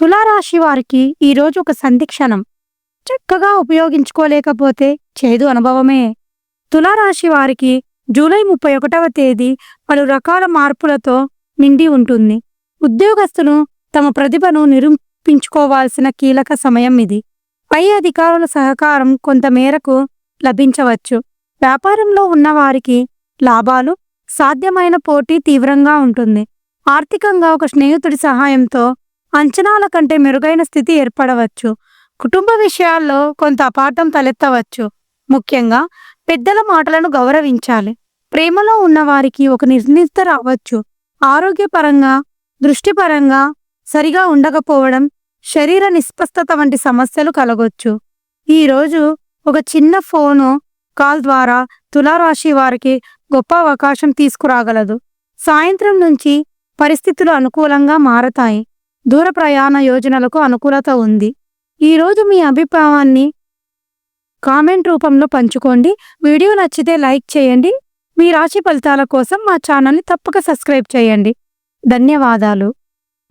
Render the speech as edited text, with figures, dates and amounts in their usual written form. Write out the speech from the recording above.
తులారాశి వారికి ఈరోజు ఒక సంధిక్షణం. చక్కగా ఉపయోగించుకోలేకపోతే చేదు అనుభవమే. తులారాశి వారికి జూలై 31వ తేదీ పలు రకాల మార్పులతో నిండి ఉంటుంది. ఉద్యోగస్తులు తమ ప్రతిభను నిరూపించుకోవాల్సిన కీలక సమయం ఇది. పై అధికారుల సహకారం కొంతమేరకు లభించవచ్చు. వ్యాపారంలో ఉన్నవారికి లాభాలు, సాధ్యమైన పోటీ తీవ్రంగా ఉంటుంది. ఆర్థికంగా ఒక స్నేహితుడి సహాయంతో అంచనాల కంటే మెరుగైన స్థితి ఏర్పడవచ్చు. కుటుంబ విషయాల్లో కొంత అపార్థం తలెత్తవచ్చు. ముఖ్యంగా పెద్దల మాటలను గౌరవించాలి. ప్రేమలో ఉన్నవారికి ఒక నిర్ణీత రావచ్చు. ఆరోగ్యపరంగా, దృష్టిపరంగా సరిగా ఉండకపోవడం, శరీర నిస్పష్టత వంటి సమస్యలు కలగొచ్చు. ఈరోజు ఒక చిన్న ఫోను కాల్ ద్వారా తులారాశి వారికి గొప్ప అవకాశం తీసుకురాగలదు. సాయంత్రం నుంచి పరిస్థితులు అనుకూలంగా మారతాయి. దూర ప్రయాణ యోజనలకు అనుకూలత ఉంది. ఈరోజు మీ అభిప్రాయాన్ని కామెంట్ రూపంలో పంచుకోండి. వీడియో నచ్చితే లైక్ చేయండి. మీ రాశి ఫలితాల కోసం మా ఛానల్ని తప్పక సబ్స్క్రైబ్ చేయండి. ధన్యవాదాలు.